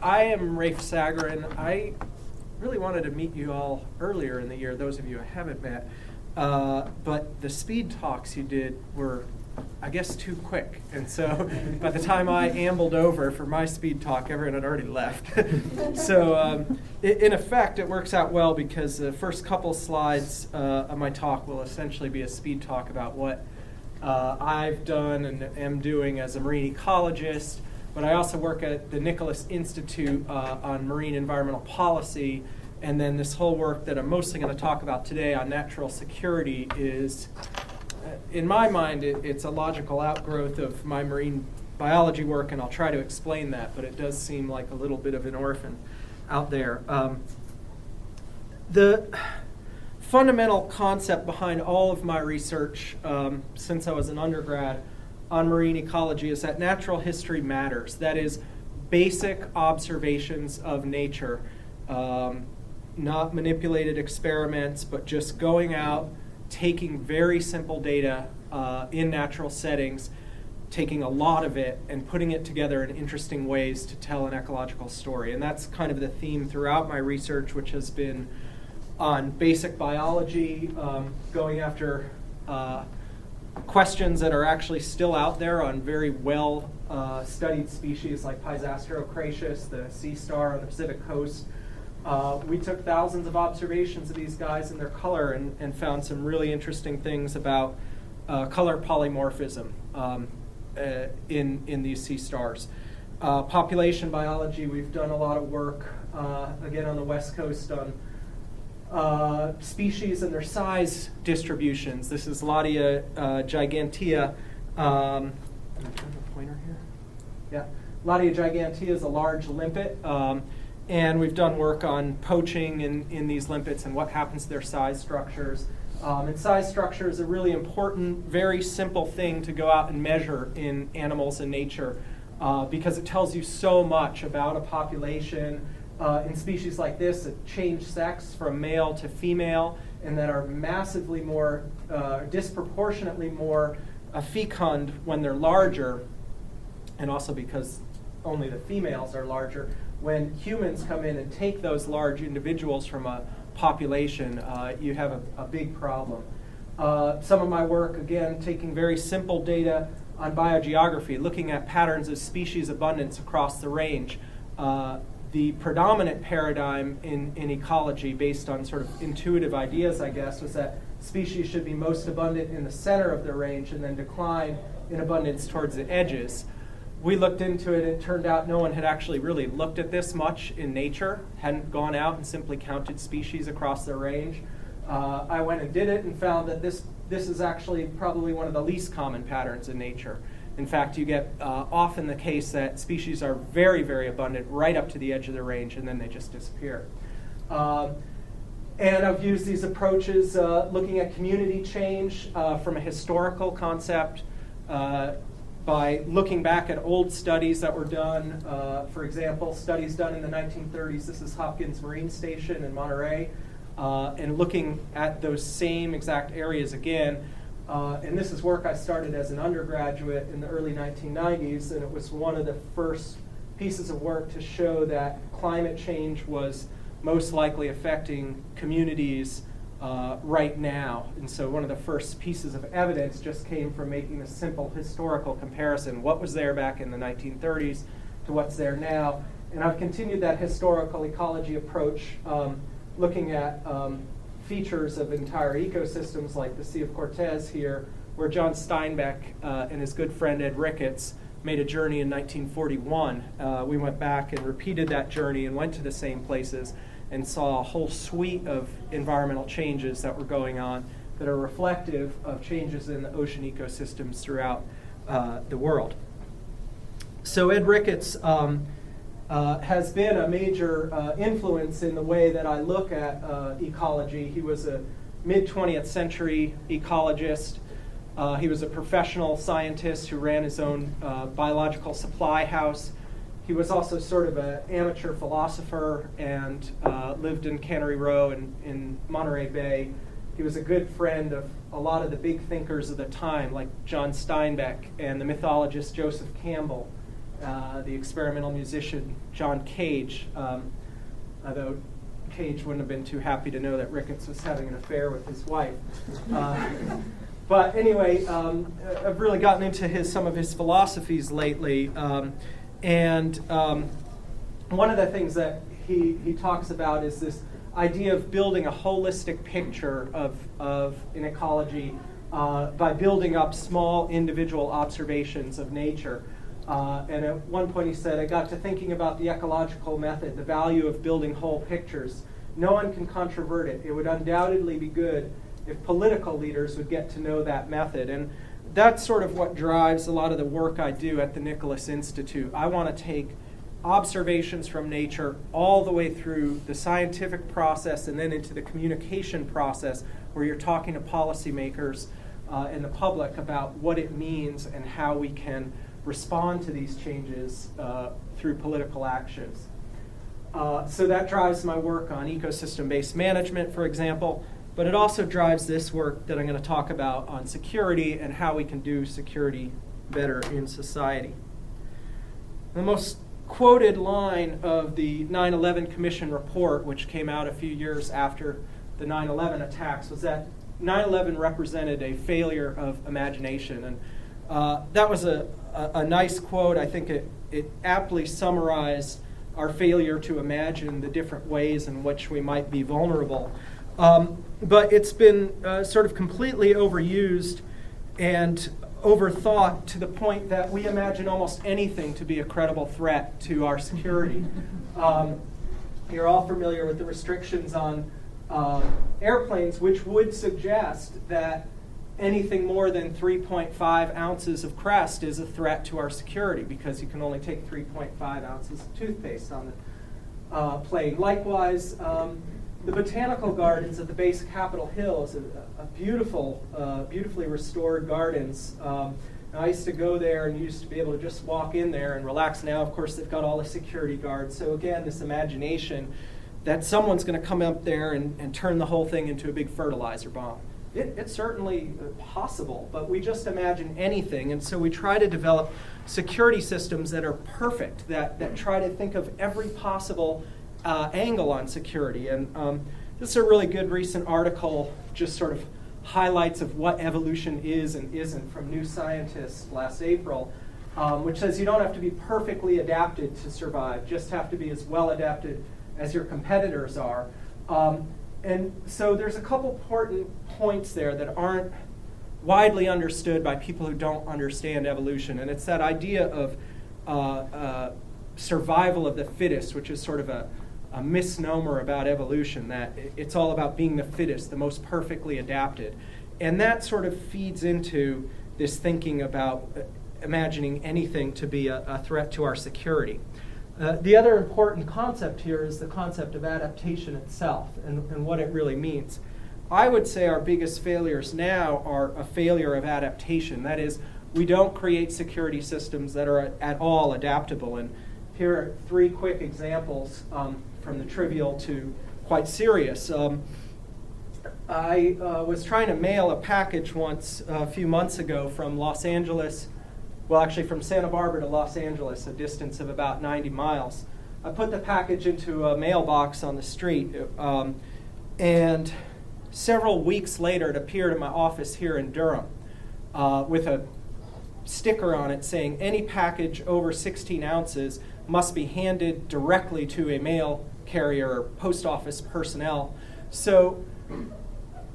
I am Rafe Sagarin. I really wanted to meet you all earlier in the year, those of you I haven't met. But the speed talks you did were, I guess, too quick. And so by the time I ambled over for my speed talk, everyone had already left. So in effect, it works out well because the first couple slides of my talk will essentially be a speed talk about what I've done and am doing as a marine ecologist. But I also work at the Nicholas Institute on marine environmental policy. And then this whole work that I'm mostly going to talk about today on natural security is, in my mind, it's a logical outgrowth of my marine biology work, and I'll try to explain that, but it does seem like a little bit of an orphan out there. The fundamental concept behind all of my research since I was an undergrad on marine ecology is that natural history matters. That is, basic observations of nature, not manipulated experiments, but just going out, taking very simple data in natural settings, taking a lot of it and putting it together in interesting ways to tell an ecological story. And that's kind of the theme throughout my research, which has been on basic biology, going after questions that are actually still out there on very well studied species like Pisastrocracius, the sea star on the Pacific coast. We took thousands of observations of these guys and their color and found some really interesting things about color polymorphism in these sea stars. Population biology, we've done a lot of work, again on the West Coast, on species and their size distributions. This is Ladia gigantea. Do I have a pointer here? Yeah. Ladia gigantea is a large limpet. And we've done work on poaching in these limpets and what happens to their size structures. And size structure is a really important, very simple thing to go out and measure in animals and nature because it tells you so much about a population. In species like this that change sex from male to female and that are massively more, disproportionately more fecund when they're larger, and also because only the females are larger. When humans come in and take those large individuals from a population, you have a big problem. Some of my work, again, taking very simple data on biogeography, looking at patterns of species abundance across the range. The predominant paradigm in ecology, based on sort of intuitive ideas, I guess, was that species should be most abundant in the center of their range and then decline in abundance towards the edges. We looked into it, and it turned out no one had actually really looked at this much in nature, hadn't gone out and simply counted species across their range. I went and did it and found that this is actually probably one of the least common patterns in nature. In fact, you get often the case that species are very, very abundant right up to the edge of the range, and then they just disappear. And I've used these approaches looking at community change from a historical concept by looking back at old studies that were done. For example, studies done in the 1930s. This is Hopkins Marine Station in Monterey, and looking at those same exact areas again. And this is work I started as an undergraduate in the early 1990s, and it was one of the first pieces of work to show that climate change was most likely affecting communities right now. And so one of the first pieces of evidence just came from making a simple historical comparison. What was there back in the 1930s to what's there now? And I've continued that historical ecology approach, looking at features of entire ecosystems like the Sea of Cortez here, where John Steinbeck and his good friend Ed Ricketts made a journey in 1941. We went back and repeated that journey and went to the same places and saw a whole suite of environmental changes that were going on that are reflective of changes in the ocean ecosystems throughout the world. So Ed Ricketts has been a major influence in the way that I look at ecology. He was a mid-20th century ecologist. He was a professional scientist who ran his own biological supply house. He was also sort of an amateur philosopher and lived in Cannery Row in Monterey Bay. He was a good friend of a lot of the big thinkers of the time, like John Steinbeck and the mythologist Joseph Campbell the experimental musician John Cage, although Cage wouldn't have been too happy to know that Ricketts was having an affair with his wife. But anyway, I've really gotten into some of his philosophies lately, and one of the things that he talks about is this idea of building a holistic picture of an ecology by building up small individual observations of nature. And at one point he said, I got to thinking about the ecological method, the value of building whole pictures. No one can controvert it. It would undoubtedly be good if political leaders would get to know that method. And that's sort of what drives a lot of the work I do at the Nicholas Institute. I want to take observations from nature all the way through the scientific process and then into the communication process where you're talking to policymakers and the public about what it means and how we can respond to these changes through political actions. So that drives my work on ecosystem-based management, for example, but it also drives this work that I'm going to talk about on security and how we can do security better in society. The most quoted line of the 9/11 Commission report, which came out a few years after the 9/11 attacks, was that 9/11 represented a failure of imagination. And that was a nice quote. I think it aptly summarized our failure to imagine the different ways in which we might be vulnerable. But it's been sort of completely overused and overthought to the point that we imagine almost anything to be a credible threat to our security. You're all familiar with the restrictions on airplanes, which would suggest that anything more than 3.5 ounces of crest is a threat to our security because you can only take 3.5 ounces of toothpaste on the plane. Likewise, the Botanical Gardens at the base of Capitol Hill is a beautiful, beautifully restored gardens. I used to go there and used to be able to just walk in there and relax. Now, of course, they've got all the security guards. So again, this imagination that someone's going to come up there and turn the whole thing into a big fertilizer bomb. It's certainly possible, but we just imagine anything. And so we try to develop security systems that are perfect, that try to think of every possible angle on security. And this is a really good recent article, just sort of highlights of what evolution is and isn't from New Scientist last April, which says you don't have to be perfectly adapted to survive, just have to be as well adapted as your competitors are. And so there's a couple important points there that aren't widely understood by people who don't understand evolution. And it's that idea of survival of the fittest, which is sort of a misnomer about evolution, that it's all about being the fittest, the most perfectly adapted. And that sort of feeds into this thinking about imagining anything to be a threat to our security. The other important concept here is the concept of adaptation itself and what it really means. I would say our biggest failures now are a failure of adaptation. That is, we don't create security systems that are at all adaptable. And here are three quick examples from the trivial to quite serious. I was trying to mail a package once a few months ago from Los Angeles. Well, actually from Santa Barbara to Los Angeles, a distance of about 90 miles. I put the package into a mailbox on the street, and several weeks later it appeared in my office here in Durham with a sticker on it saying any package over 16 ounces must be handed directly to a mail carrier or post office personnel. So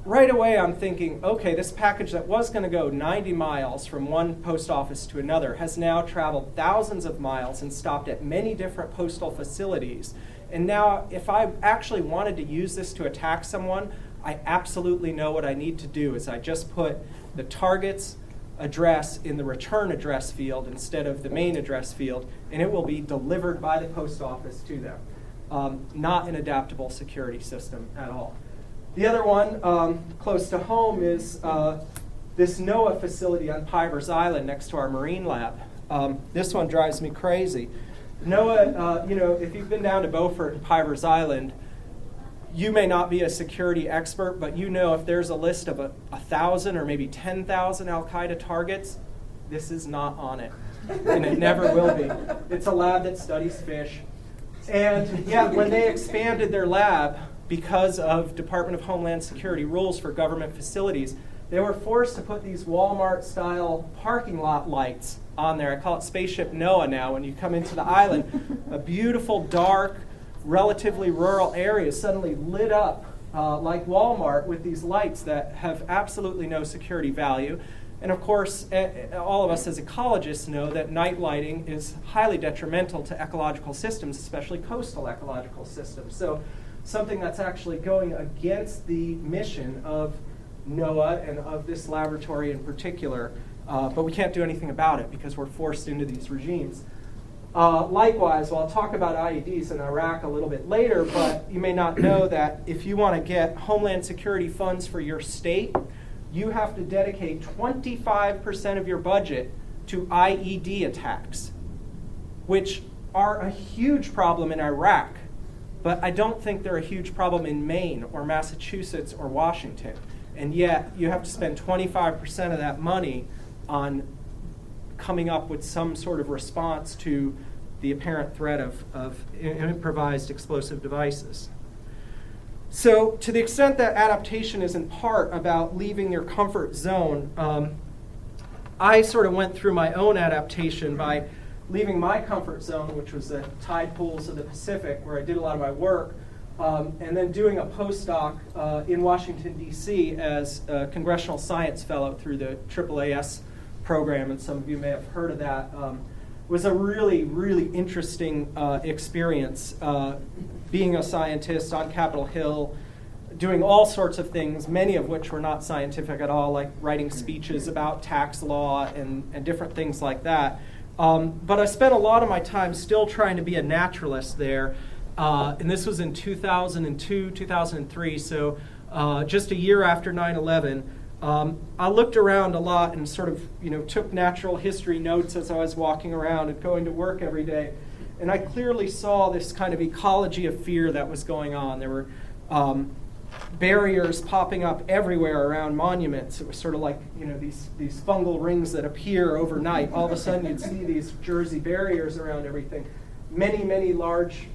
right away I'm thinking, okay, this package that was going to go 90 miles from one post office to another has now traveled thousands of miles and stopped at many different postal facilities. And now if I actually wanted to use this to attack someone, I absolutely know what I need to do is I just put the target's address in the return address field instead of the main address field, and it will be delivered by the post office to them. Not an adaptable security system at all. The other one, close to home, is this NOAA facility on Pivers Island next to our marine lab. This one drives me crazy. NOAA, if you've been down to Beaufort and Pivers Island, you may not be a security expert, but you know if there's a list of 1,000 or maybe 10,000 Al-Qaeda targets, this is not on it. and it never will be. It's a lab that studies fish. And yeah, when they expanded their lab, because of Department of Homeland Security rules for government facilities, they were forced to put these Walmart-style parking lot lights on there. I call it Spaceship Noah now. When you come into the island, a beautiful, dark, relatively rural area is suddenly lit up like Walmart with these lights that have absolutely no security value. And of course, all of us as ecologists know that night lighting is highly detrimental to ecological systems, especially coastal ecological systems. So something that's actually going against the mission of NOAA and of this laboratory in particular, but we can't do anything about it because we're forced into these regimes. Likewise, well, I'll talk about IEDs in Iraq a little bit later, but you may not know that if you want to get Homeland Security funds for your state, you have to dedicate 25% of your budget to IED attacks, which are a huge problem in Iraq, but I don't think they're a huge problem in Maine or Massachusetts or Washington. And yet, you have to spend 25% of that money on coming up with some sort of response to the apparent threat of improvised explosive devices. So, to the extent that adaptation is in part about leaving your comfort zone, I sort of went through my own adaptation by leaving my comfort zone, which was the tide pools of the Pacific, where I did a lot of my work, and then doing a postdoc in Washington, D.C. as a Congressional Science Fellow through the AAAS program, and some of you may have heard of that. Was a really, really interesting experience being a scientist on Capitol Hill, doing all sorts of things, many of which were not scientific at all, like writing speeches about tax law and different things like that. But I spent a lot of my time still trying to be a naturalist there. And this was in 2002, 2003, so just a year after 9/11. I looked around a lot and sort of, took natural history notes as I was walking around and going to work every day. And I clearly saw this kind of ecology of fear that was going on. There were barriers popping up everywhere around monuments. It was sort of like, these fungal rings that appear overnight. All of a sudden you'd see these Jersey barriers around everything. Many, many large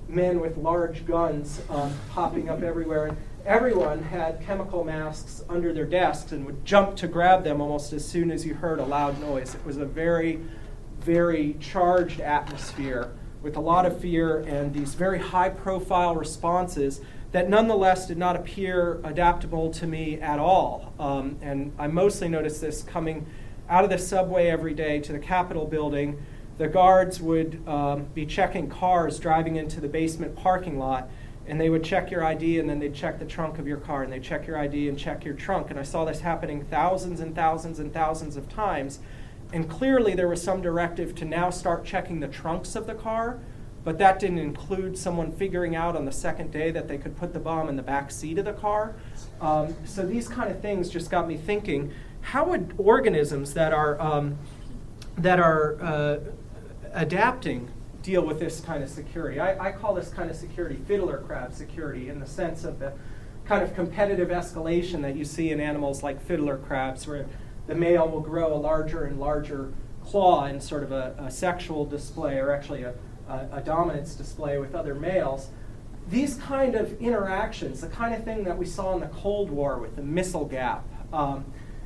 men with large guns popping up everywhere. And everyone had chemical masks under their desks and would jump to grab them almost as soon as you heard a loud noise. It was a very, very charged atmosphere with a lot of fear and these very high-profile responses that nonetheless did not appear adaptable to me at all. And I mostly noticed this coming out of the subway every day to the Capitol building. The guards would be checking cars driving into the basement parking lot, and they would check your ID, and then they'd check the trunk of your car, and they'd check your ID and check your trunk. And I saw this happening thousands and thousands and thousands of times. And clearly there was some directive to now start checking the trunks of the car, but that didn't include someone figuring out on the second day that they could put the bomb in the back seat of the car. So these kind of things just got me thinking, how would organisms that are adapting deal with this kind of security? I call this kind of security fiddler crab security, in the sense of the kind of competitive escalation that you see in animals like fiddler crabs, where the male will grow a larger and larger claw in sort of a sexual display, or actually a dominance display with other males. These kind of interactions, the kind of thing that we saw in the Cold War with the missile gap,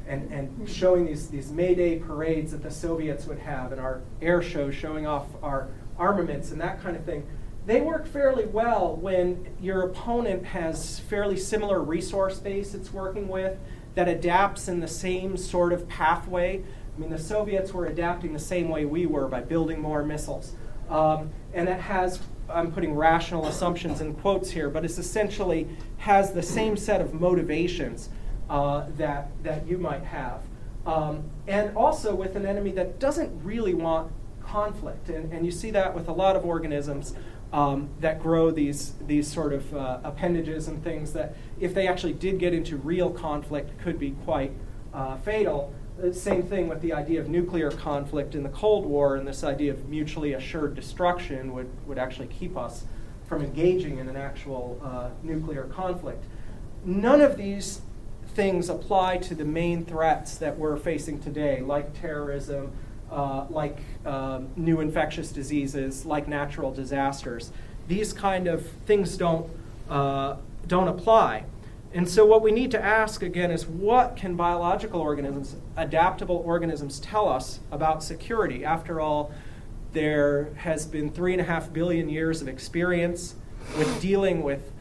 and showing these May Day parades that the Soviets would have, and our air shows showing off our armaments and that kind of thing, they work fairly well when your opponent has fairly similar resource base it's working with that adapts in the same sort of pathway. I mean, the Soviets were adapting the same way we were by building more missiles. And it has, I'm putting rational assumptions in quotes here, but it's essentially has the same set of motivations that you might have. And also with an enemy that doesn't really want conflict. And you see that with a lot of organisms that grow these sort of appendages and things that, if they actually did get into real conflict, could be quite fatal. The same thing with the idea of nuclear conflict in the Cold War, and this idea of mutually assured destruction would actually keep us from engaging in an actual nuclear conflict. None of these things apply to the main threats that we're facing today, like terrorism, like new infectious diseases, like natural disasters. These kind of things don't apply. And so what we need to ask again is, what can biological organisms, adaptable organisms, tell us about security? After all, there has been 3.5 billion years of experience with dealing with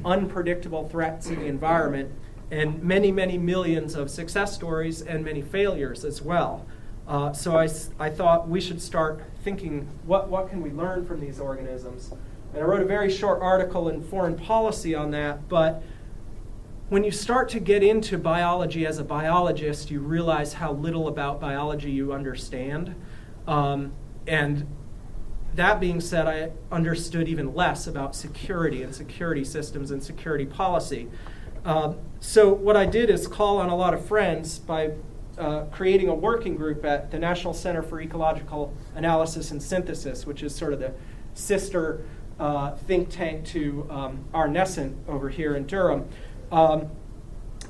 unpredictable threats in the environment, and many, many millions of success stories and many failures as well. So I thought we should start thinking, what can we learn from these organisms? And I wrote a very short article in Foreign Policy on that, but when you start to get into biology as a biologist, you realize how little about biology you understand. And that being said, I understood even less about security and security systems and security policy. So what I did is call on a lot of friends by creating a working group at the National Center for Ecological Analysis and Synthesis, which is sort of the sister think tank to our NESCENT over here in Durham.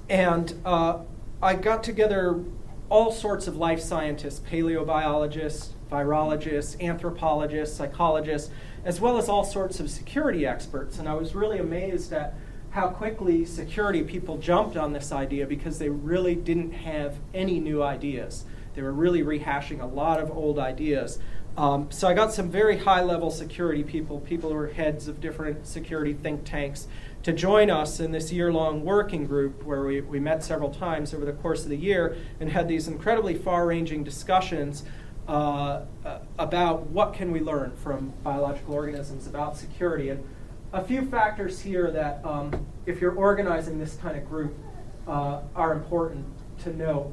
And I got together all sorts of life scientists, paleobiologists, virologists, anthropologists, psychologists, as well as all sorts of security experts. And I was really amazed at how quickly security people jumped on this idea, because they really didn't have any new ideas. They were really rehashing a lot of old ideas. So I got some very high-level security people who are heads of different security think tanks, to join us in this year-long working group where we met several times over the course of the year and had these incredibly far-ranging discussions about what can we learn from biological organisms about security. And a few factors here that, if you're organizing this kind of group, are important to know.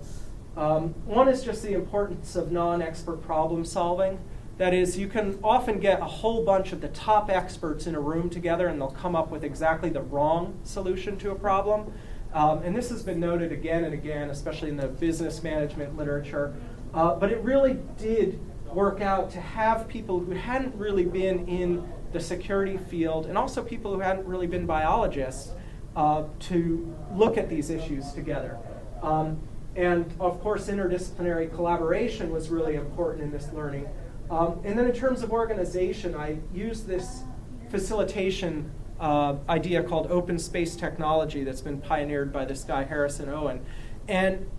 One is just the importance of non-expert problem solving. That is, you can often get a whole bunch of the top experts in a room together, and they'll come up with exactly the wrong solution to a problem. And this has been noted again and again, especially in the business management literature. But it really did work out to have people who hadn't really been in the security field, and also people who hadn't really been biologists, to look at these issues together. And of course, interdisciplinary collaboration was really important in this learning. And then in terms of organization, I used this facilitation idea called open space technology that's been pioneered by this guy, Harrison Owen. And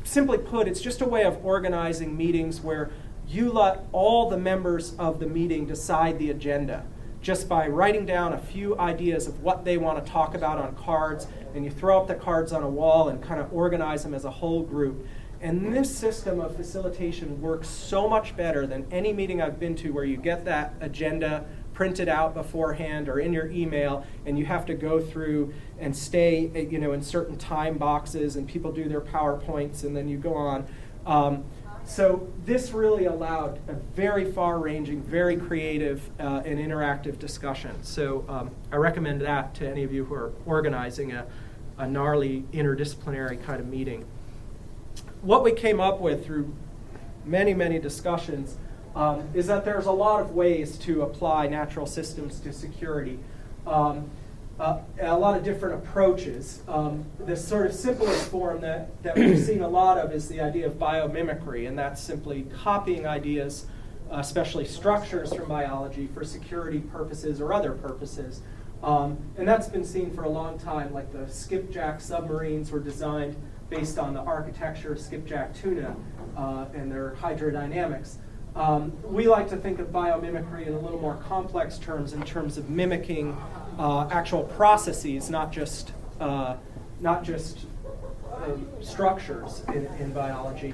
simply put, it's just a way of organizing meetings where you let all the members of the meeting decide the agenda, just by writing down a few ideas of what they want to talk about on cards, and you throw up the cards on a wall and kind of organize them as a whole group. And this system of facilitation works so much better than any meeting I've been to where you get that agenda printed out beforehand or in your email, and you have to go through and stay, in certain time boxes, and people do their PowerPoints, and then you go on. So this really allowed a very far-ranging, very creative, and interactive discussion. So I recommend that to any of you who are organizing a gnarly interdisciplinary kind of meeting. What we came up with through many, many discussions is that there's a lot of ways to apply natural systems to security. A lot of different approaches. The sort of simplest form that we've seen a lot of is the idea of biomimicry, and that's simply copying ideas, especially structures from biology, for security purposes or other purposes. And that's been seen for a long time, like the skipjack submarines were designed based on the architecture of skipjack tuna and their hydrodynamics. We like to think of biomimicry in a little more complex terms, in terms of mimicking actual processes, not just structures in biology.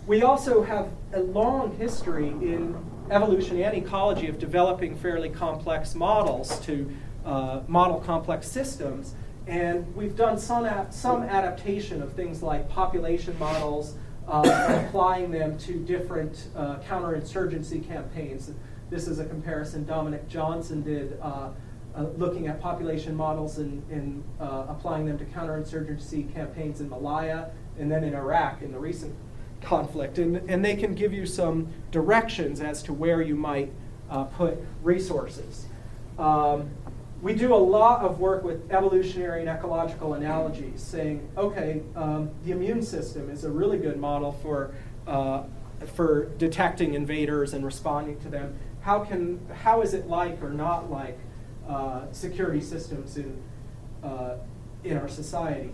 We also have a long history in evolution and ecology of developing fairly complex models to model complex systems. And we've done some adaptation of things like population models, applying them to different counterinsurgency campaigns. This is a comparison Dominic Johnson did, looking at population models and applying them to counterinsurgency campaigns in Malaya and then in Iraq in the recent conflict. And they can give you some directions as to where you might put resources. We do a lot of work with evolutionary and ecological analogies, saying, okay, the immune system is a really good model for for detecting invaders and responding to them. How is it like or not like security systems in our society?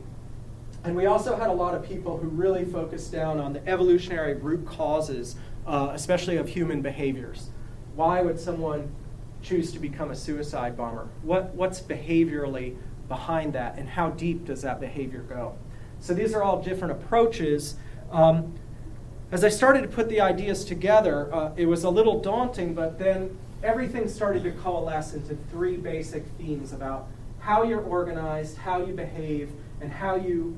And we also had a lot of people who really focused down on the evolutionary root causes, especially of human behaviors. Why would someone choose to become a suicide bomber? What's behaviorally behind that, and how deep does that behavior go? So these are all different approaches. As I started to put the ideas together, it was a little daunting, but then everything started to coalesce into three basic themes about how you're organized, how you behave, and how you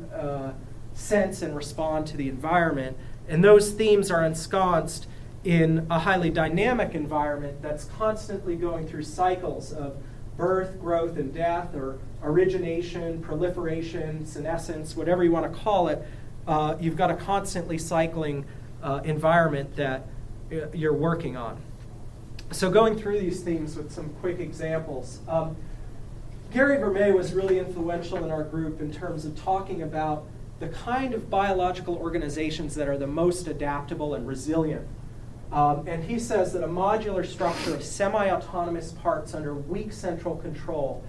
sense and respond to the environment. And those themes are ensconced in a highly dynamic environment that's constantly going through cycles of birth, growth, and death, or origination, proliferation, senescence, whatever you want to call it. You've got a constantly cycling environment that you're working on. So going through these themes with some quick examples. Gary Vermeer was really influential in our group in terms of talking about the kind of biological organizations that are the most adaptable and resilient. And he says that a modular structure of semi-autonomous parts under weak central control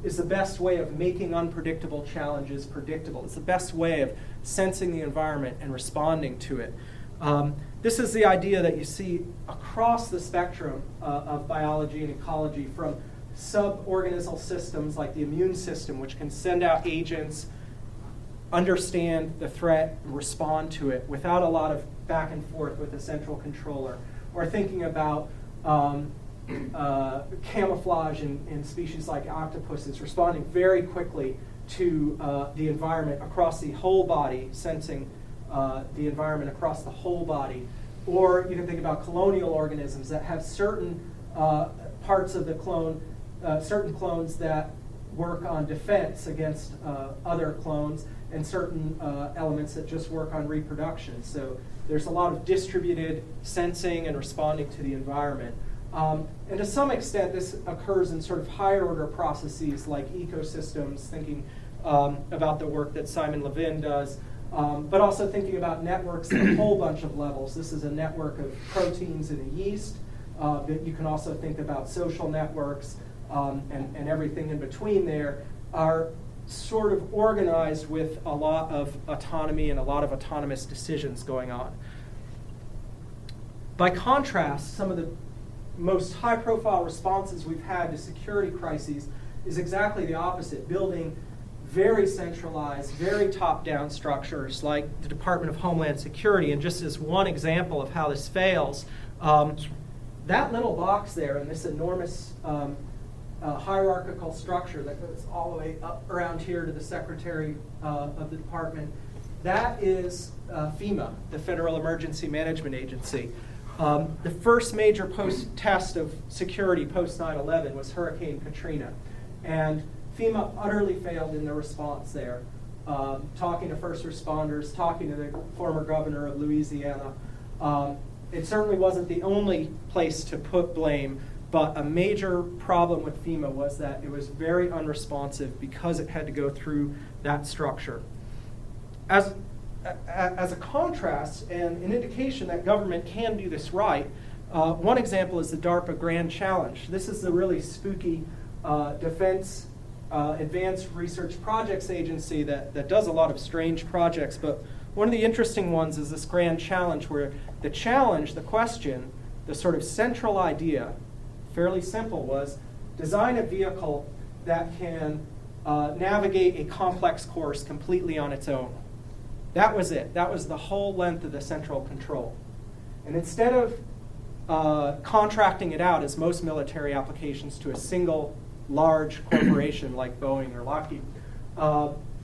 is the best way of making unpredictable challenges predictable. It's the best way of sensing the environment and responding to it. This is the idea that you see across the spectrum of biology and ecology, from suborganismal systems like the immune system, which can send out agents, understand the threat, and respond to it without a lot of back and forth with a central controller, or thinking about camouflage in species like octopuses, responding very quickly to the environment across the whole body, sensing the environment across the whole body. Or you can think about colonial organisms that have certain parts of the clone, certain clones that work on defense against other clones, and certain elements that just work on reproduction. So there's a lot of distributed sensing and responding to the environment. And to some extent, this occurs in sort of higher order processes like ecosystems, thinking about the work that Simon Levin does, but also thinking about networks at a whole bunch of levels. This is a network of proteins in a yeast, but you can also think about social networks, and everything in between there are sort of organized with a lot of autonomy and a lot of autonomous decisions going on. By contrast, some of the most high-profile responses we've had to security crises is exactly the opposite, building very centralized, very top-down structures like the Department of Homeland Security. And just as one example of how this fails, that little box there in this enormous hierarchical structure that goes all the way up around here to the Secretary of the Department, that is FEMA, the Federal Emergency Management Agency. The first major test of security post 9/11 was Hurricane Katrina. And FEMA utterly failed in their response there, talking to first responders, talking to the former governor of Louisiana. It certainly wasn't the only place to put blame, but a major problem with FEMA was that it was very unresponsive because it had to go through that structure. As a contrast and an indication that government can do this right, one example is the Darpa Grand Challenge. This is the really spooky defense advanced research projects agency that does a lot of strange projects, but one of the interesting ones is this Grand Challenge, where the challenge, the question, the sort of central idea, fairly simple, was design a vehicle that can navigate a complex course completely on its own. That was it. That was the whole length of the central control. And instead of contracting it out, as most military applications, to a single large corporation like Boeing or Lockheed,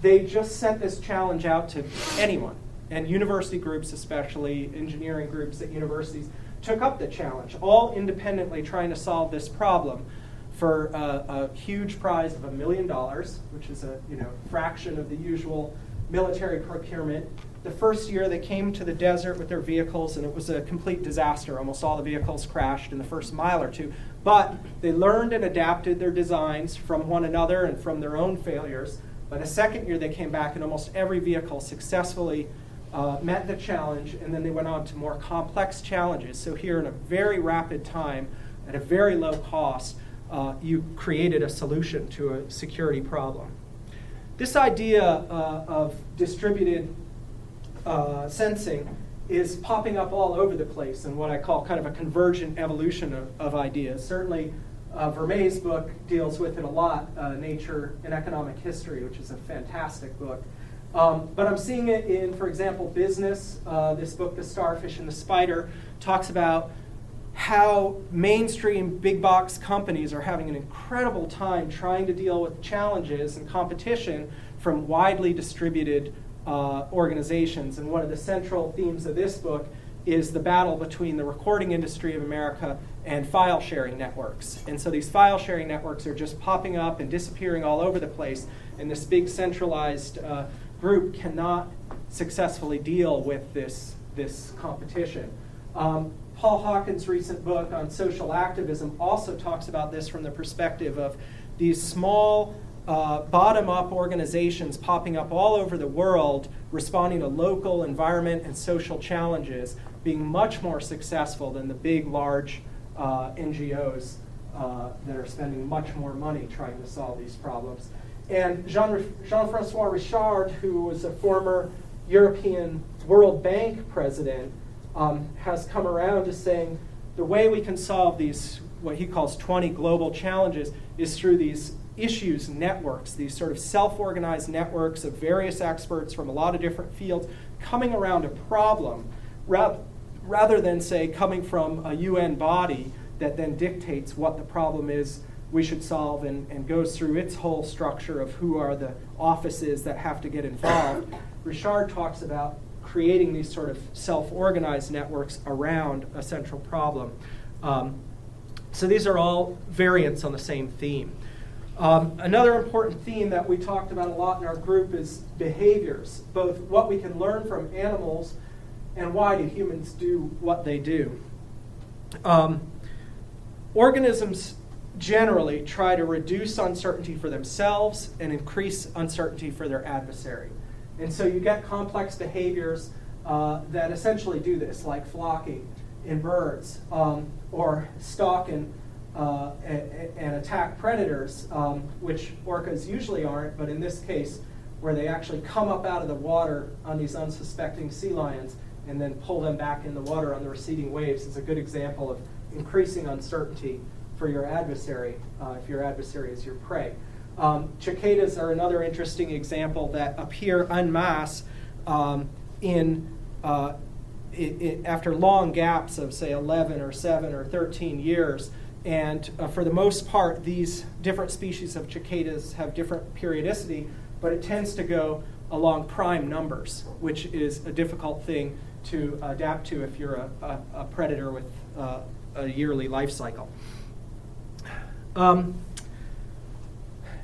they just sent this challenge out to anyone. And university groups, especially engineering groups at universities, took up the challenge, all independently trying to solve this problem for a huge prize of $1 million, which is a fraction of the usual military procurement. The first year they came to the desert with their vehicles, and it was a complete disaster. Almost all the vehicles crashed in the first mile or two. But they learned and adapted their designs from one another and from their own failures. By the second year they came back, and almost every vehicle successfully met the challenge, and then they went on to more complex challenges. So here in a very rapid time, at a very low cost, you created a solution to a security problem. This idea of distributed sensing is popping up all over the place in what I call kind of a convergent evolution of ideas. Certainly, Vermeer's book deals with it a lot, Nature and Economic History, which is a fantastic book. But I'm seeing it in, for example, business. This book, The Starfish and the Spider, talks about how mainstream big box companies are having an incredible time trying to deal with challenges and competition from widely distributed organizations. And one of the central themes of this book is the battle between the recording industry of America and file sharing networks. And so these file sharing networks are just popping up and disappearing all over the place, and this big centralized group cannot successfully deal with this competition. Paul Hawkins' recent book on social activism also talks about this from the perspective of these small bottom-up organizations popping up all over the world, responding to local environment and social challenges, being much more successful than the big, large NGOs that are spending much more money trying to solve these problems. And Jean-Francois Richard, who was a former European World Bank president, has come around to saying the way we can solve these, what he calls 20 global challenges, is through these issues networks, these sort of self-organized networks of various experts from a lot of different fields coming around a problem, rather than, say, coming from a UN body that then dictates what the problem is we should solve and goes through its whole structure of who are the offices that have to get involved. Richard talks about creating these sort of self-organized networks around a central problem. So these are all variants on the same theme. Another important theme that we talked about a lot in our group is behaviors, both what we can learn from animals and why do humans do what they do. Organisms generally try to reduce uncertainty for themselves and increase uncertainty for their adversary. And so you get complex behaviors that essentially do this, like flocking in birds, or stalk and attack predators, which orcas usually aren't, but in this case, where they actually come up out of the water on these unsuspecting sea lions and then pull them back in the water on the receding waves, is a good example of increasing uncertainty for your adversary, if your adversary is your prey. Cicadas are another interesting example that appear en masse after long gaps of, say, 11 or 7 or 13 years. And for the most part, these different species of cicadas have different periodicity, but it tends to go along prime numbers, which is a difficult thing to adapt to if you're a predator with a yearly life cycle.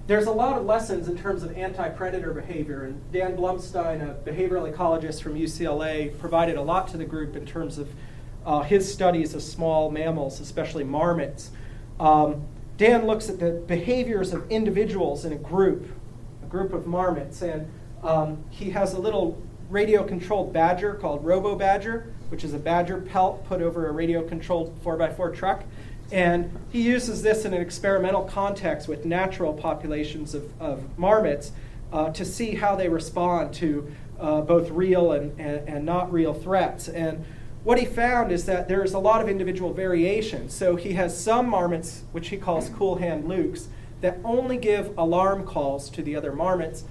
There's a lot of lessons in terms of anti-predator behavior, and Dan Blumstein, a behavioral ecologist from UCLA, provided a lot to the group in terms of his studies of small mammals, especially marmots. Dan looks at the behaviors of individuals in a group of marmots, and he has a little radio-controlled badger called Robo-Badger, which is a badger pelt put over a radio-controlled 4x4 truck. And he uses this in an experimental context with natural populations of marmots to see how they respond to both real and not real threats. And what he found is that there is a lot of individual variation. So he has some marmots, which he calls cool hand Lukes, that only give alarm calls to the other marmots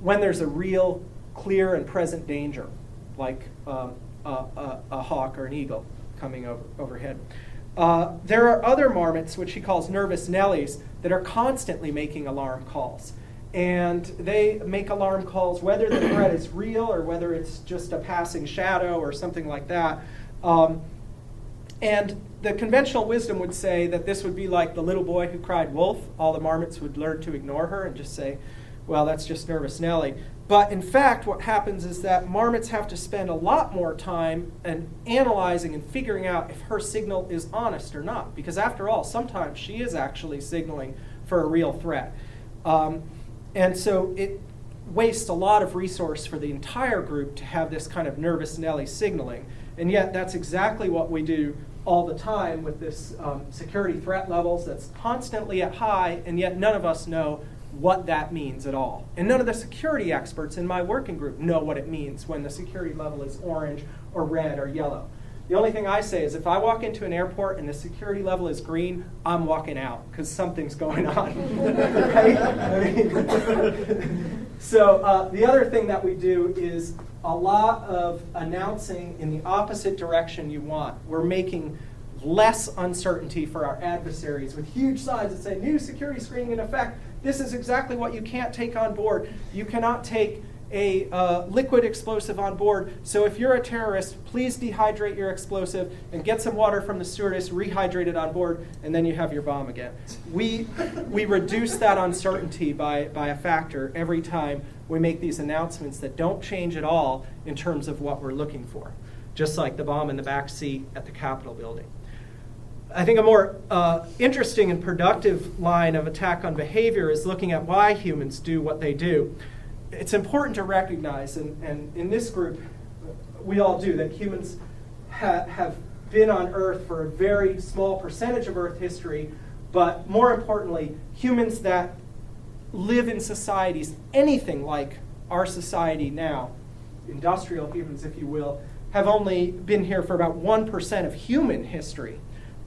when there's a real, clear, and present danger, like a hawk or an eagle coming overhead. There are other marmots, which he calls nervous Nellies, that are constantly making alarm calls. And they make alarm calls whether the threat is real or whether it's just a passing shadow or something like that. And the conventional wisdom would say that this would be like the little boy who cried wolf. All the marmots would learn to ignore her and just say, well, that's just nervous Nellie. But in fact, what happens is that marmots have to spend a lot more time in analyzing and figuring out if her signal is honest or not. Because after all, sometimes she is actually signaling for a real threat. And so wastes a lot of resource for the entire group to have this kind of nervous Nelly signaling. And yet that's exactly what we do all the time with this security threat levels that's constantly at high, and yet none of us know what that means at all. And none of the security experts in my working group know what it means when the security level is orange or red or yellow. The only thing I say is if I walk into an airport and the security level is green, I'm walking out because something's going on. Right? So the other thing that we do is a lot of announcing in the opposite direction you want. We're making less uncertainty for our adversaries with huge signs that say, new security screening in effect. This is exactly what you can't take on board. You cannot take a liquid explosive on board. So if you're a terrorist, please dehydrate your explosive and get some water from the stewardess, rehydrate it on board, and then you have your bomb again. We reduce that uncertainty by a factor every time we make these announcements that don't change at all in terms of what we're looking for, just like the bomb in the back seat at the Capitol building. I think a more interesting and productive line of attack on behavior is looking at why humans do what they do. It's important to recognize, and in this group, we all do, that humans have been on Earth for a very small percentage of Earth history, but more importantly, humans that live in societies anything like our society now, industrial humans, if you will, have only been here for about 1% of human history.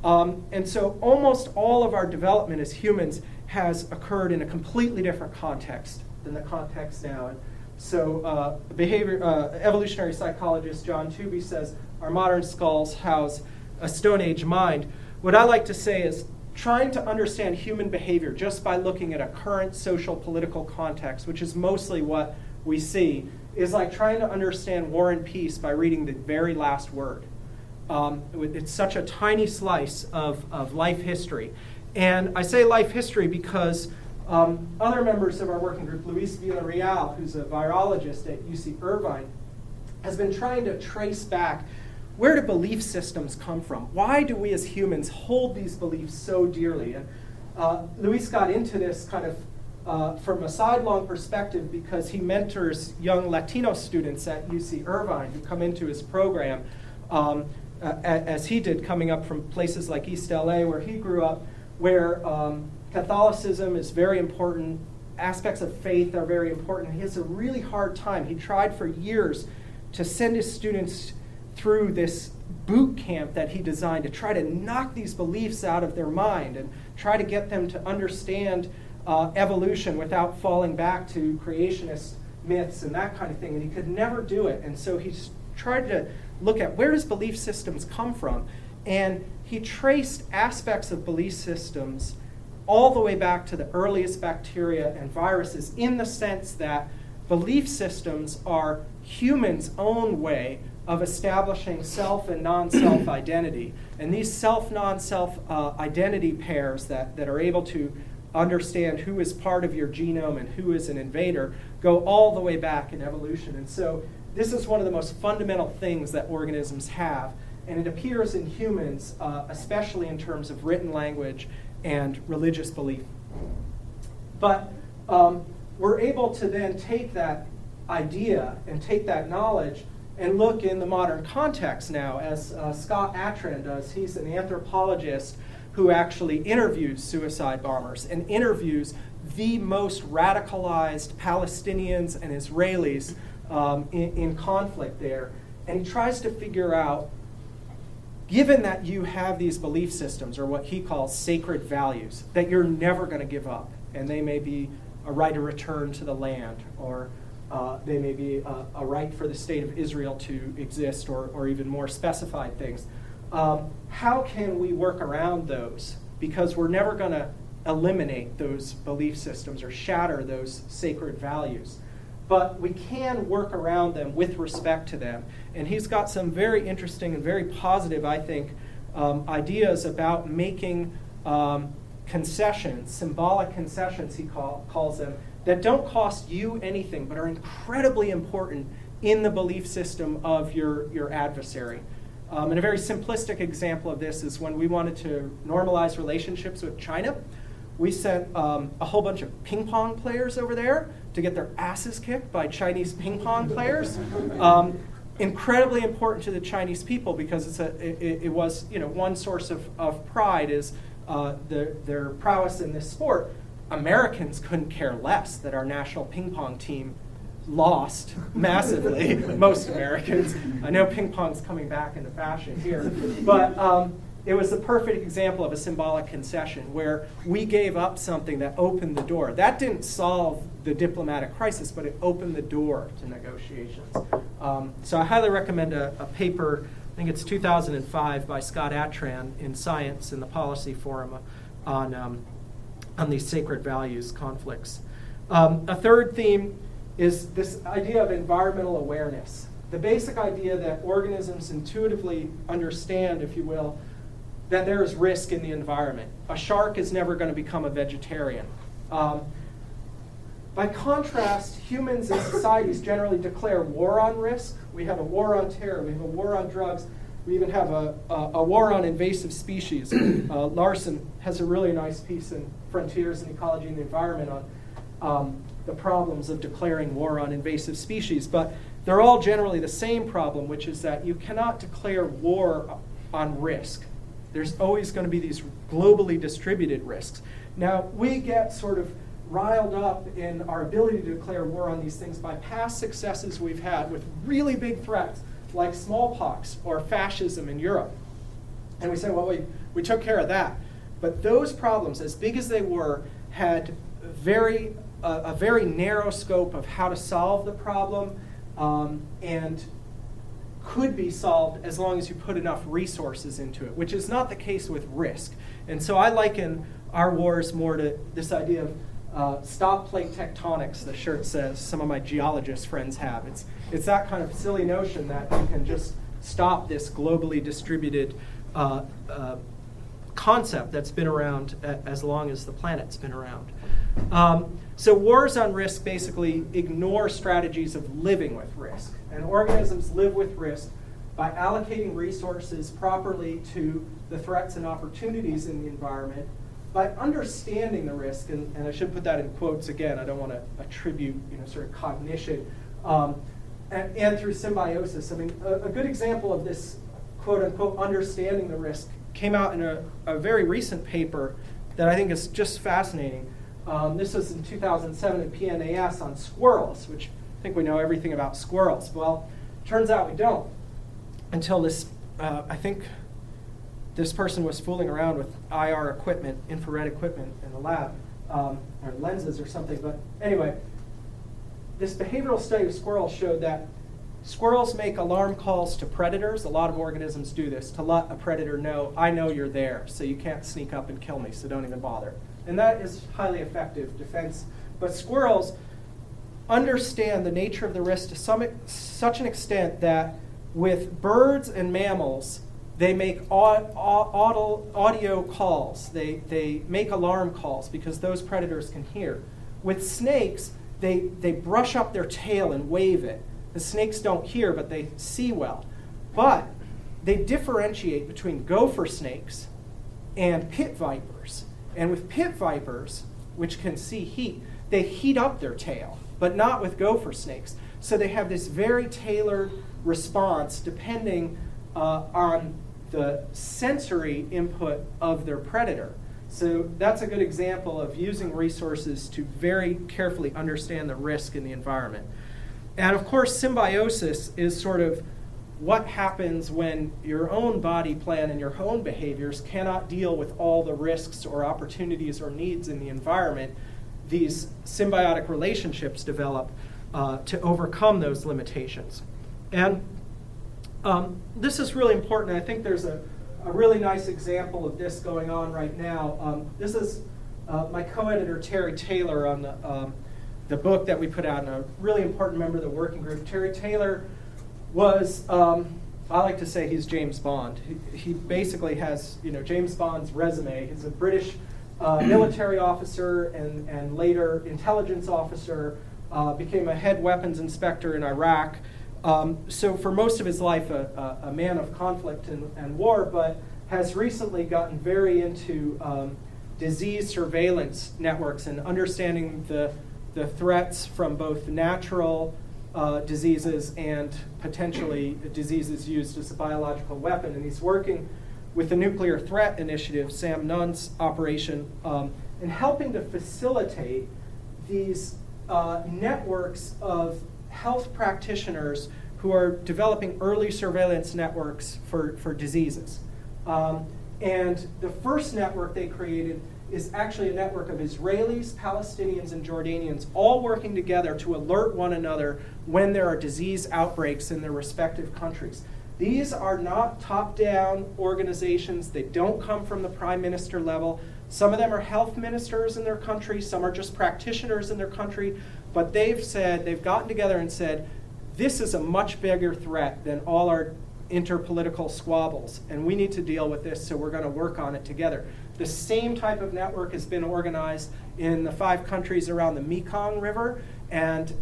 And so almost all of our development as humans has occurred in a completely different context than the context now. And so evolutionary psychologist John Tooby says, our modern skulls house a Stone Age mind. What I like to say is trying to understand human behavior just by looking at a current social political context, which is mostly what we see, is like trying to understand War and Peace by reading the very last word. It's such a tiny slice of life history. And I say life history because other members of our working group, Luis Villarreal, who's a virologist at UC Irvine, has been trying to trace back where do belief systems come from? Why do we as humans hold these beliefs so dearly? And Luis got into this kind of from a sidelong perspective because he mentors young Latino students at UC Irvine who come into his program, as he did coming up from places like East LA where he grew up, where Catholicism is very important, aspects of faith are very important. He has a really hard time. He tried for years to send his students through this boot camp that he designed to try to knock these beliefs out of their mind and try to get them to understand evolution without falling back to creationist myths and that kind of thing. And he could never do it. And so he tried to look at where does belief systems come from? And he traced aspects of belief systems all the way back to the earliest bacteria and viruses, in the sense that belief systems are humans' own way of establishing self and non-self identity. And these self-non-self identity pairs that are able to understand who is part of your genome and who is an invader go all the way back in evolution. And so this is one of the most fundamental things that organisms have. And it appears in humans, especially in terms of written language and religious belief. But we're able to then take that idea and take that knowledge and look in the modern context now, as Scott Atran does. He's an anthropologist who actually interviews suicide bombers and interviews the most radicalized Palestinians and Israelis in conflict there. And he tries to figure out, given that you have these belief systems, or what he calls sacred values, that you're never going to give up, and they may be a right of return to the land, or they may be a right for the state of Israel to exist, or even more specified things. How can we work around those? Because we're never going to eliminate those belief systems or shatter those sacred values. But we can work around them with respect to them. And he's got some very interesting and very positive, I think, ideas about making concessions, symbolic concessions, he calls them, that don't cost you anything, but are incredibly important in the belief system of your adversary. And a very simplistic example of this is when we wanted to normalize relationships with China. we sent a whole bunch of ping pong players over there to get their asses kicked by Chinese ping pong players. Incredibly important to the Chinese people because it was one source of pride is their prowess in this sport. Americans couldn't care less that our national ping pong team lost massively. Most Americans. I know ping pong's coming back into fashion here, but it was the perfect example of a symbolic concession where we gave up something that opened the door. That didn't solve the diplomatic crisis, but it opened the door to negotiations. So I highly recommend a paper, I think it's 2005, by Scott Atran in Science in the Policy Forum on these sacred values conflicts. A third theme is this idea of environmental awareness. The basic idea that organisms intuitively understand, if you will, that there is risk in the environment. A shark is never going to become a vegetarian. By contrast, humans and societies generally declare war on risk. We have a war on terror. We have a war on drugs. We even have a war on invasive species. Larson has a really nice piece in Frontiers in Ecology and the Environment on the problems of declaring war on invasive species. But they're all generally the same problem, which is that you cannot declare war on risk. There's always going to be these globally distributed risks. Now, we get sort of riled up in our ability to declare war on these things by past successes we've had with really big threats like smallpox or fascism in Europe. And we say, well, we took care of that. But those problems, as big as they were, had a very narrow scope of how to solve the problem and could be solved as long as you put enough resources into it, which is not the case with risk. And so I liken our wars more to this idea of stop plate tectonics, the shirt says some of my geologist friends have. It's that kind of silly notion that you can just stop this globally distributed concept that's been around as long as the planet's been around. So wars on risk basically ignore strategies of living with risk. And organisms live with risk by allocating resources properly to the threats and opportunities in the environment, by understanding the risk, and I should put that in quotes again, I don't want to attribute sort of cognition, and through symbiosis. I mean, a good example of this quote unquote understanding the risk came out in a very recent paper that I think is just fascinating. This was in 2007 at PNAS on squirrels, which I think we know everything about squirrels. Well, turns out we don't. Until this, I think this person was fooling around with IR equipment, infrared equipment in the lab, or lenses or something. But anyway, this behavioral study of squirrels showed that squirrels make alarm calls to predators. A lot of organisms do this to let a predator know, I know you're there, so you can't sneak up and kill me, so don't even bother. And that is highly effective defense. But squirrels understand the nature of the risk to such an extent that with birds and mammals, they make audio calls. They make alarm calls because those predators can hear. With snakes, they brush up their tail and wave it. The snakes don't hear, but they see well. But they differentiate between gopher snakes and pit vipers. And with pit vipers, which can see heat, they heat up their tail, but not with gopher snakes. So they have this very tailored response depending on the sensory input of their predator. So that's a good example of using resources to very carefully understand the risk in the environment. And of course, symbiosis is sort of what happens when your own body plan and your own behaviors cannot deal with all the risks or opportunities or needs in the environment. These symbiotic relationships develop to overcome those limitations. And this is really important. I think there's a really nice example of this going on right now. This is my co-editor, Terry Taylor, on the book that we put out, and a really important member of the working group. Terry Taylor was, I like to say he's James Bond. He basically has, James Bond's resume. He's a British military officer and later intelligence officer, became a head weapons inspector in Iraq. So for most of his life, a man of conflict and war, but has recently gotten very into disease surveillance networks and understanding the threats from both natural diseases and potentially diseases used as a biological weapon. And he's working with the Nuclear Threat Initiative, Sam Nunn's operation, and helping to facilitate these networks of health practitioners who are developing early surveillance networks for diseases. And the first network they created is actually a network of Israelis, Palestinians, and Jordanians all working together to alert one another when there are disease outbreaks in their respective countries. These are not top-down organizations. They don't come from the prime minister level. Some of them are health ministers in their country. Some are just practitioners in their country. But they've gotten together and said, this is a much bigger threat than all our interpolitical squabbles, and we need to deal with this, so we're going to work on it together. The same type of network has been organized in the 5 countries around the Mekong River, and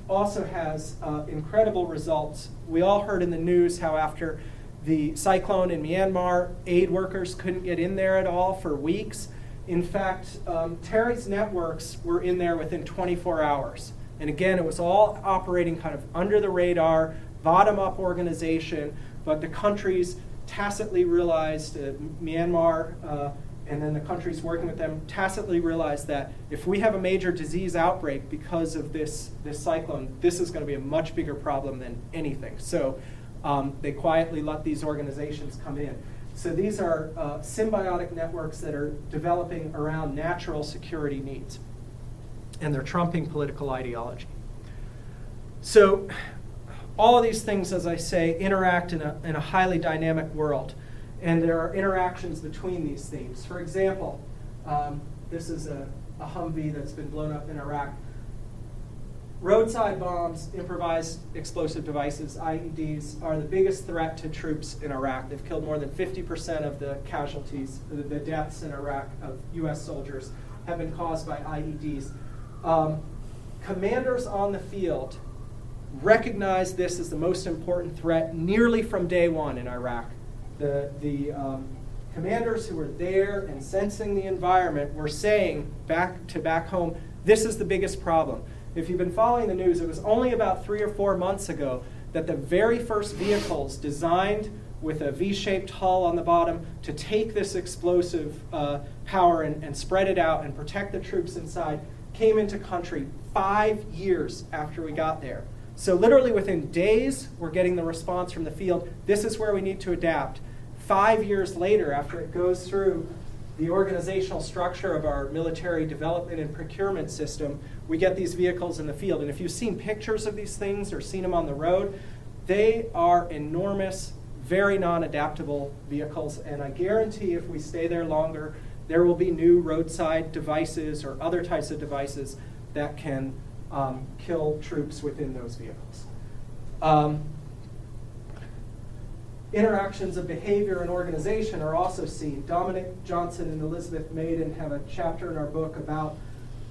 also has incredible results. We all heard in the news how after the cyclone in Myanmar, aid workers couldn't get in there at all for weeks. In fact, Terry's networks were in there within 24 hours. And again, it was all operating kind of under the radar, bottom-up organization, but the countries tacitly realized, Myanmar and then the countries working with them tacitly realized that if we have a major disease outbreak because of this cyclone, this is going to be a much bigger problem than anything. So they quietly let these organizations come in. So these are symbiotic networks that are developing around natural security needs. And they're trumping political ideology. So all of these things, as I say, interact in a highly dynamic world. And there are interactions between these themes. For example, this is a Humvee that's been blown up in Iraq. Roadside bombs, improvised explosive devices, IEDs, are the biggest threat to troops in Iraq. They've killed more than 50% of the casualties, the deaths in Iraq of US soldiers have been caused by IEDs. Commanders on the field recognize this as the most important threat nearly from day one in Iraq. The commanders who were there and sensing the environment were saying back home, this is the biggest problem. If you've been following the news, it was only about 3 or 4 months ago that the very first vehicles designed with a V-shaped hull on the bottom to take this explosive power and spread it out and protect the troops inside came into country 5 years after we got there. So literally within days, we're getting the response from the field. This is where we need to adapt. 5 years later, after it goes through the organizational structure of our military development and procurement system, we get these vehicles in the field. And if you've seen pictures of these things or seen them on the road, they are enormous, very non-adaptable vehicles. And I guarantee if we stay there longer, there will be new roadside devices or other types of devices that can kill troops within those vehicles. Interactions of behavior and organization are also seen. Dominic Johnson and Elizabeth Maiden have a chapter in our book about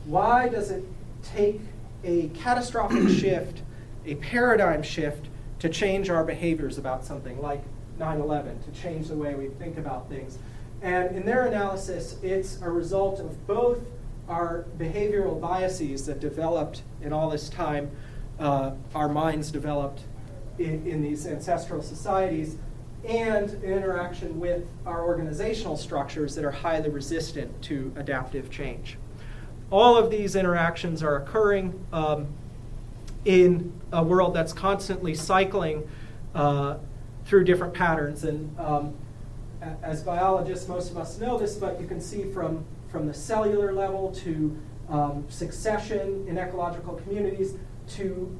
why does it take a catastrophic shift, a paradigm shift, to change our behaviors about something like 9/11, to change the way we think about things. And in their analysis, it's a result of both our behavioral biases that developed in all this time, our minds developed in these ancestral societies, and in interaction with our organizational structures that are highly resistant to adaptive change. All of these interactions are occurring in a world that's constantly cycling through different patterns. And as biologists, most of us know this, but you can see from the cellular level to succession in ecological communities to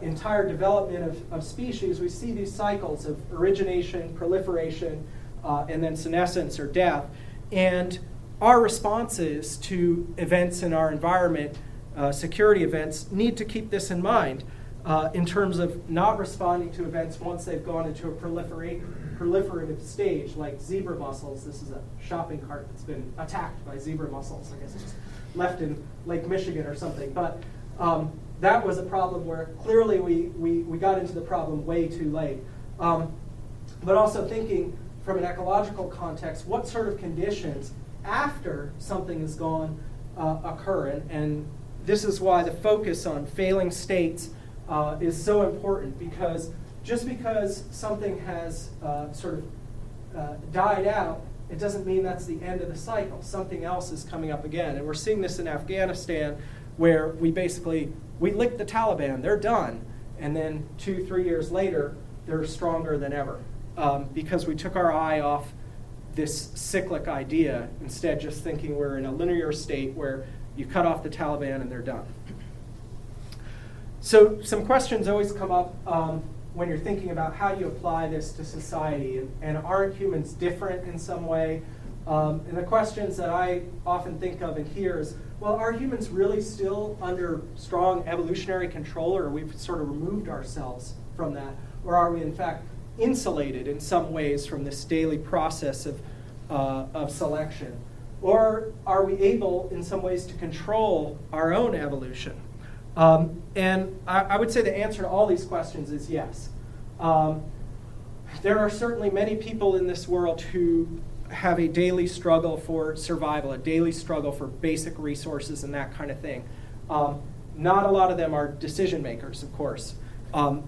entire development of species, we see these cycles of origination, proliferation, and then senescence or death. And our responses to events in our environment, security events, need to keep this in mind in terms of not responding to events once they've gone into a proliferative stage, like zebra mussels. This is a shopping cart that's been attacked by zebra mussels. I guess it's left in Lake Michigan or something. But that was a problem where clearly we got into the problem way too late. But also thinking from an ecological context, what sort of conditions after something is gone occur. And this is why the focus on failing states is so important, because just because something has died out, it doesn't mean that's the end of the cycle. Something else is coming up again. And we're seeing this in Afghanistan, where we licked the Taliban, they're done. And then 2-3 years later, they're stronger than ever, because we took our eye off this cyclic idea, instead just thinking we're in a linear state where you cut off the Taliban and they're done. So some questions always come up when you're thinking about how do you apply this to society, and aren't humans different in some way? And the questions that I often think of and hear is, well, are humans really still under strong evolutionary control, or we've sort of removed ourselves from that? Or are we in fact insulated in some ways from this daily process of selection? Or are we able in some ways to control our own evolution? And I would say the answer to all these questions is yes. There are certainly many people in this world who have a daily struggle for survival, a daily struggle for basic resources and that kind of thing. Not a lot of them are decision makers, of course.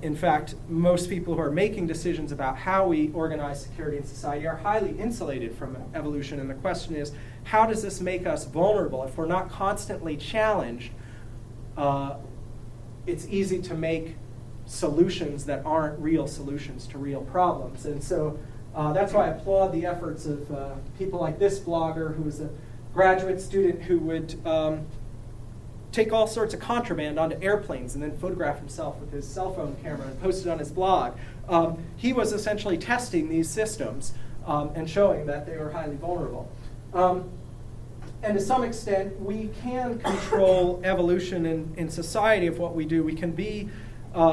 In fact, most people who are making decisions about how we organize security in society are highly insulated from evolution. And the question is, how does this make us vulnerable? If we're not constantly challenged, it's easy to make solutions that aren't real solutions to real problems. And so that's why I applaud the efforts of people like this blogger, who is a graduate student who would take all sorts of contraband onto airplanes and then photograph himself with his cell phone camera and post it on his blog. He was essentially testing these systems and showing that they were highly vulnerable. And to some extent, we can control evolution in society of what we do. We can be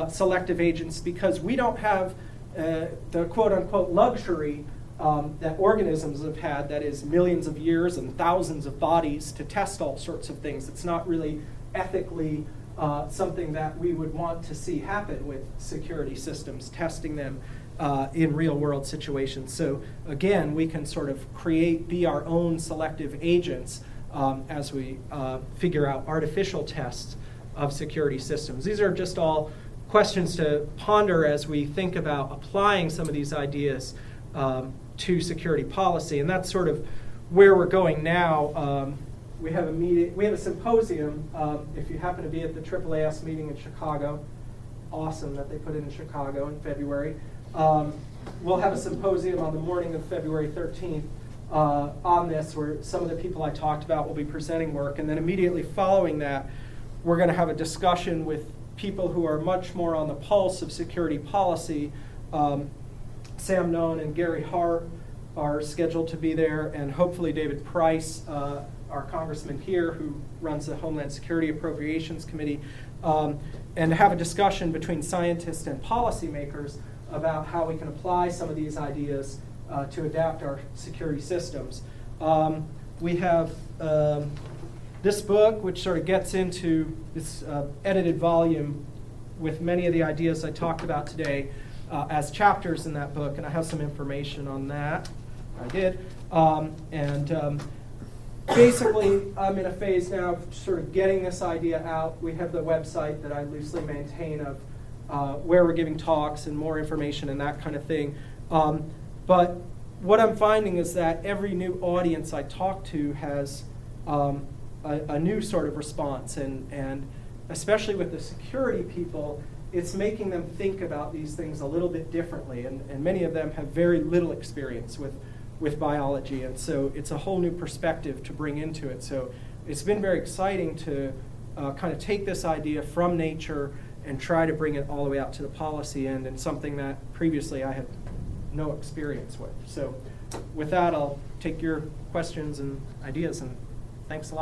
selective agents because we don't have the quote-unquote luxury that organisms have had, that is millions of years and thousands of bodies to test all sorts of things. It's not really ethically something that we would want to see happen with security systems, testing them in real-world situations. So again, we can sort of be our own selective agents as we figure out artificial tests of security systems. These are just all questions to ponder as we think about applying some of these ideas to security policy, and that's sort of where we're going now. We have a symposium. If you happen to be at the AAAS meeting in Chicago, awesome that they put it in Chicago in February. We'll have a symposium on the morning of February 13th on this, where some of the people I talked about will be presenting work, and then immediately following that, we're going to have a discussion with people who are much more on the pulse of security policy. Sam Noen and Gary Hart are scheduled to be there, and hopefully David Price, our congressman here who runs the Homeland Security Appropriations Committee, and have a discussion between scientists and policymakers about how we can apply some of these ideas to adapt our security systems. We have this book, which sort of gets into this edited volume with many of the ideas I talked about today as chapters in that book, and I have some information on that. I did. Basically, I'm in a phase now of sort of getting this idea out. We have the website that I loosely maintain of where we're giving talks and more information and that kind of thing. But what I'm finding is that every new audience I talk to has a new sort of response, and especially with the security people, it's making them think about these things a little bit differently, and many of them have very little experience with biology, and so it's a whole new perspective to bring into it. So it's been very exciting to kind of take this idea from nature and try to bring it all the way out to the policy end, and something that previously I had no experience with. So with that, I'll take your questions and ideas, and thanks a lot.